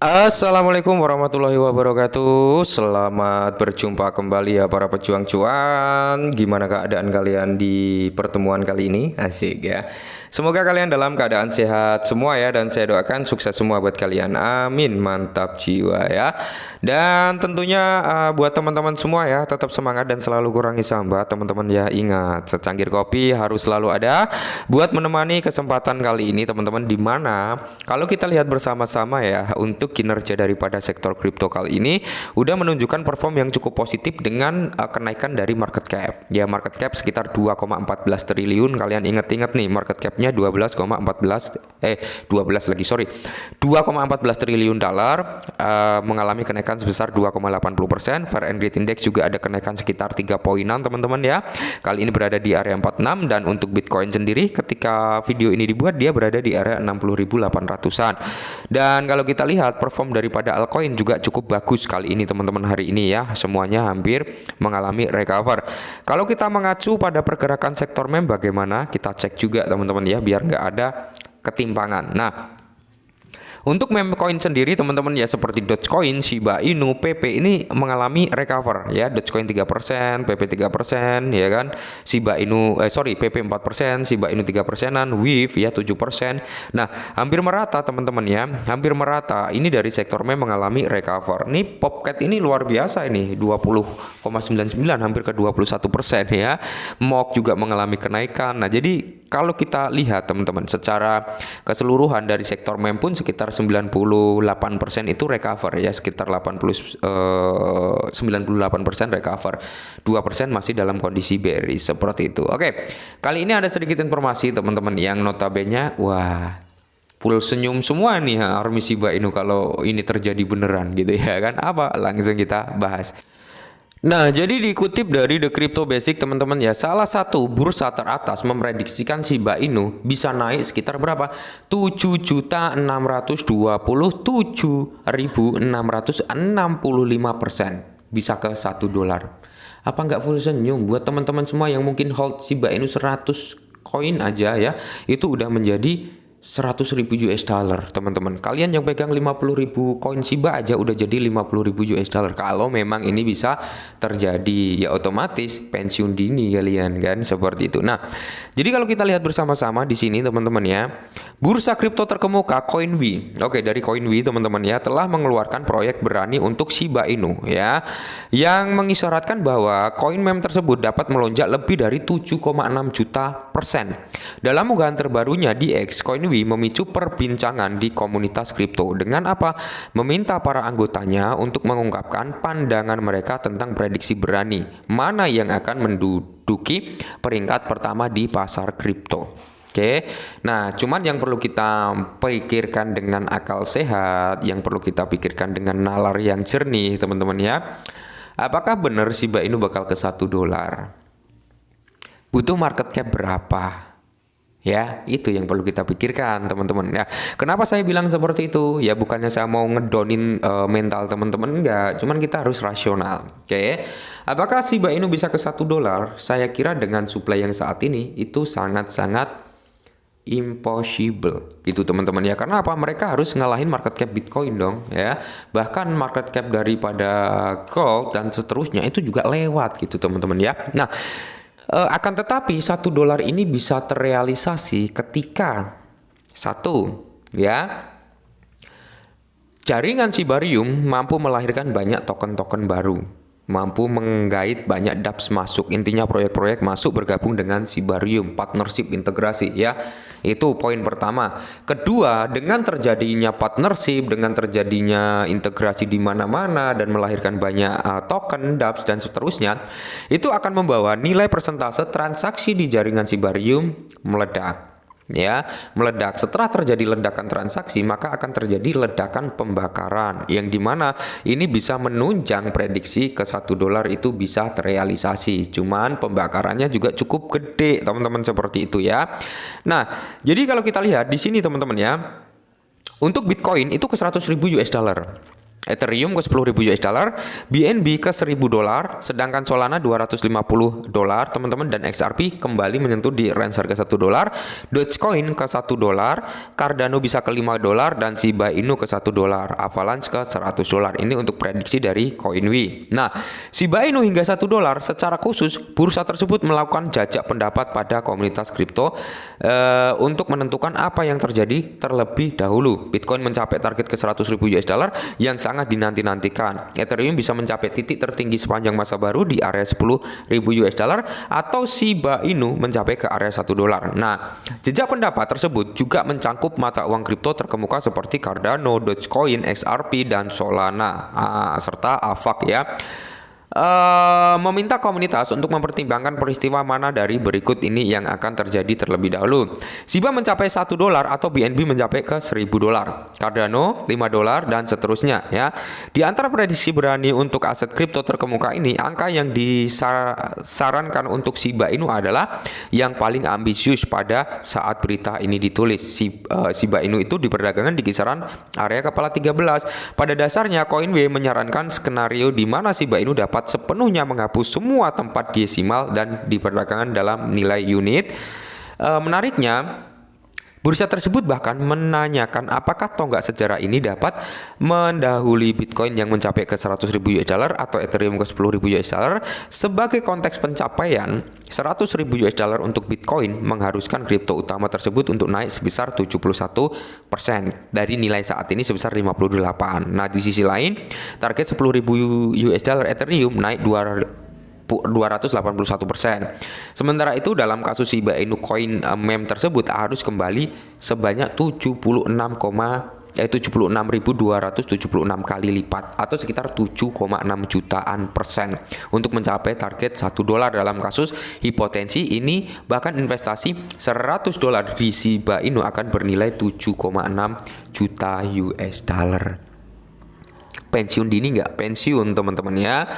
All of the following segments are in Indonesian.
Assalamualaikum warahmatullahi wabarakatuh. Selamat berjumpa kembali ya para pejuang cuan. Gimana keadaan kalian di pertemuan kali ini? Asik ya. Semoga kalian dalam keadaan sehat semua ya, dan saya doakan sukses semua buat kalian. Amin. Mantap jiwa ya. Dan tentunya buat teman-teman semua ya, tetap semangat dan selalu kurangi sambat teman-teman ya. Ingat, secangkir kopi harus selalu ada buat menemani kesempatan kali ini teman-teman, di mana kalau kita lihat bersama-sama ya, untuk kinerja daripada sektor kripto kali ini udah menunjukkan perform yang cukup positif dengan kenaikan dari market cap. Ya, market cap sekitar 2,14 triliun. Kalian ingat-ingat nih, market capnya 2,14 triliun dolar, mengalami kenaikan sebesar 2,80%. Fair and Great Index juga ada kenaikan sekitar 3 poinan teman-teman ya. Kali ini berada di area 46, dan untuk Bitcoin sendiri ketika video ini dibuat dia berada di area 60.800-an. Dan kalau kita lihat perform daripada altcoin juga cukup bagus kali ini teman-teman hari ini ya. Semuanya hampir mengalami recover. Kalau kita mengacu pada pergerakan sektor meme bagaimana? Kita cek juga teman-teman ya, biar nggak ada ketimpangan. Nah, untuk meme coin sendiri teman-teman ya, seperti Dogecoin, Shiba Inu, PP ini mengalami recover ya. Dogecoin 3%, PP 3% ya kan. Shiba Inu PP 4%, Shiba Inu 3%-an, Wave ya 7%. Nah, hampir merata teman-teman ya. Hampir merata. Ini dari sektor meme mengalami recover. Nih Popcat ini luar biasa ini, 20,99 hampir ke 21% ya. MOK juga mengalami kenaikan. Nah, jadi kalau kita lihat teman-teman secara keseluruhan dari sektor meme pun sekitar 98% itu recover ya, sekitar 98% recover. 2% masih dalam kondisi bearish seperti itu. Oke. Kali ini ada sedikit informasi teman-teman yang notabene wah, full senyum semua nih ya, Army Shiba Inu kalau ini terjadi beneran gitu ya kan. Apa? Langsung kita bahas. Nah, jadi dikutip dari The Crypto Basic teman-teman ya, salah satu bursa teratas memprediksikan Shiba Inu bisa naik sekitar berapa? 7.627.665%, bisa ke $1. Apa nggak full senyum buat teman-teman semua yang mungkin hold Shiba Inu 100 koin aja ya, itu udah menjadi 100.000 US dollar teman-teman. Kalian yang pegang 50.000 koin Shiba aja udah jadi 50.000 US dollar. Kalau memang ini bisa terjadi ya, otomatis pensiun dini kalian kan, seperti itu. Nah, jadi kalau kita lihat bersama-sama di sini teman-teman ya, bursa kripto terkemuka CoinWe. Oke, dari CoinWe teman-teman ya, telah mengeluarkan proyek berani untuk Shiba Inu ya, yang mengisyaratkan bahwa koin meme tersebut dapat melonjak lebih dari 7,6 juta %. Dalam unggahan terbarunya di X, CoinWe memicu perbincangan di komunitas kripto dengan apa? Meminta para anggotanya untuk mengungkapkan pandangan mereka tentang prediksi berani mana yang akan menduduki peringkat pertama di pasar kripto. Oke, nah cuman yang perlu kita pikirkan dengan akal sehat, yang perlu kita pikirkan dengan nalar yang jernih teman-teman ya, apakah benar Shiba Inu bakal ke $1? Butuh market cap berapa? Ya, itu yang perlu kita pikirkan teman-teman ya. Kenapa saya bilang seperti itu? Ya bukannya saya mau ngedonin mental teman-teman, enggak. Cuman kita harus rasional. Oke. Apakah Shiba Inu bisa ke $1? Saya kira dengan supply yang saat ini itu sangat-sangat impossible gitu teman-teman ya. Karena apa? Mereka harus ngalahin market cap Bitcoin dong ya. Bahkan market cap daripada gold dan seterusnya itu juga lewat gitu teman-teman ya. Nah, akan tetapi $1 ini bisa terrealisasi ketika satu ya, jaringan Shibarium mampu melahirkan banyak token-token baru, mampu menggait banyak dApps masuk. Intinya proyek-proyek masuk bergabung dengan Shibarium, partnership, integrasi ya. Itu poin pertama. Kedua, dengan terjadinya partnership, dengan terjadinya integrasi di mana-mana dan melahirkan banyak token, dApps dan seterusnya, itu akan membawa nilai persentase transaksi di jaringan Shibarium meledak. Ya, meledak. Setelah terjadi ledakan transaksi, maka akan terjadi ledakan pembakaran, yang dimana ini bisa menunjang prediksi ke $1 itu bisa terrealisasi. Cuman pembakarannya juga cukup gede teman-teman, seperti itu ya. Nah, jadi kalau kita lihat di sini teman-teman ya, untuk Bitcoin itu ke 100.000 US dollar. Ethereum ke 10.000 US dollar, BNB ke 1.000 dolar, sedangkan Solana 250 dolar, teman-teman, dan XRP kembali menyentuh di range harga 1 dolar, Dogecoin ke 1 dolar, Cardano bisa ke 5 dolar, dan Shiba Inu ke 1 dolar, Avalanche ke 100 dolar. Ini untuk prediksi dari CoinWe. Nah, Shiba Inu hingga 1 dolar secara khusus, bursa tersebut melakukan jajak pendapat pada komunitas kripto untuk menentukan apa yang terjadi terlebih dahulu. Bitcoin mencapai target ke 100.000 US dollar yang sangat dinanti-nantikan. Ethereum bisa mencapai titik tertinggi sepanjang masa baru di area 10.000 US dollar atau Shiba Inu mencapai ke area 1 dolar. Nah, jejak pendapat tersebut juga mencangkup mata uang kripto terkemuka seperti Cardano, Dogecoin, XRP, dan Solana, serta AVAX ya. Meminta komunitas untuk mempertimbangkan peristiwa mana dari berikut ini yang akan terjadi terlebih dahulu. Shiba mencapai 1 dolar atau BNB mencapai ke 1.000 dolar, Cardano 5 dolar, dan seterusnya ya. Di antara prediksi berani untuk aset kripto terkemuka ini, angka yang disarankan untuk Shiba Inu adalah yang paling ambisius pada saat berita ini ditulis. Shiba Inu itu diperdagangkan di kisaran area kepala 13. Pada dasarnya CoinWe menyarankan skenario di mana Shiba Inu dapat sepenuhnya menghapus semua tempat desimal dan diperdagangkan dalam nilai unit. Menariknya, bursa tersebut bahkan menanyakan apakah tonggak sejarah ini dapat mendahului Bitcoin yang mencapai ke 100.000 US dollar atau Ethereum ke 10.000 US dollar. Sebagai konteks pencapaian 100.000 US dollar untuk Bitcoin mengharuskan kripto utama tersebut untuk naik sebesar 71% dari nilai saat ini sebesar 58. Nah, di sisi lain, target 10.000 US dollar Ethereum naik 281%. Sementara itu dalam kasus Shiba Inu coin meme tersebut harus kembali sebanyak 76.276 kali lipat atau sekitar 7,6 jutaan persen untuk mencapai target 1 dolar. Dalam kasus hipotensi ini bahkan investasi 100 dolar di Shiba Inu akan bernilai 7,6 juta US dollar. Pensiun dini nggak? Pensiun, teman-teman ya.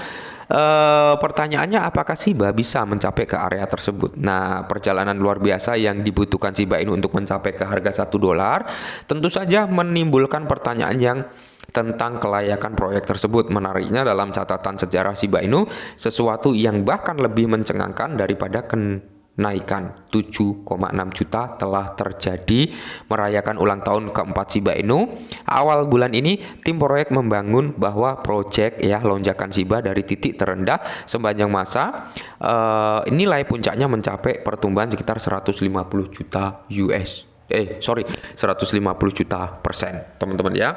Pertanyaannya, apakah Shiba bisa mencapai ke area tersebut? Nah, perjalanan luar biasa yang dibutuhkan Shiba Inu untuk mencapai ke harga 1 dolar tentu saja menimbulkan pertanyaan yang tentang kelayakan proyek tersebut. Menariknya, dalam catatan sejarah Shiba Inu, sesuatu yang bahkan lebih mencengangkan daripada kenaikan 7,6 juta telah terjadi. Merayakan ulang tahun keempat Shiba Inu, awal bulan ini tim proyek membangun bahwa proyek ya lonjakan Shiba dari titik terendah sepanjang masa, nilai puncaknya mencapai pertumbuhan sekitar 150 juta 150 juta persen, teman-teman ya.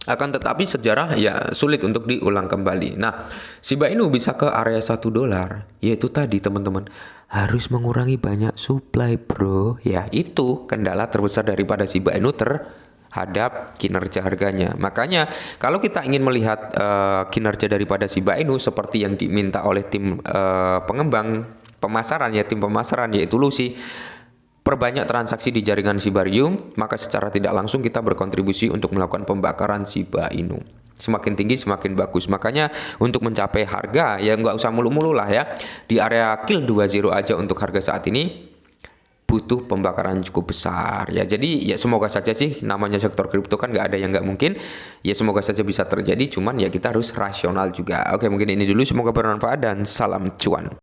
Akan tetapi sejarah ya sulit untuk diulang kembali. Nah, Shiba Inu bisa ke area 1 dolar, yaitu tadi teman-teman, harus mengurangi banyak supply bro. Ya, itu kendala terbesar daripada Shiba Inu terhadap kinerja harganya. Makanya kalau kita ingin melihat kinerja daripada Shiba Inu seperti yang diminta oleh tim pengembang pemasaran ya, tim pemasaran yaitu Lucy, perbanyak transaksi di jaringan Shibarium, maka secara tidak langsung kita berkontribusi untuk melakukan pembakaran Shiba Inu. Semakin tinggi semakin bagus. Makanya untuk mencapai harga ya nggak usah mulu-mulu lah ya. Di area kill 20 aja untuk harga saat ini butuh pembakaran cukup besar ya. Jadi ya semoga saja sih, namanya sektor kripto kan nggak ada yang nggak mungkin. Ya semoga saja bisa terjadi, cuman ya kita harus rasional juga. Oke, mungkin ini dulu, semoga bermanfaat dan salam cuan.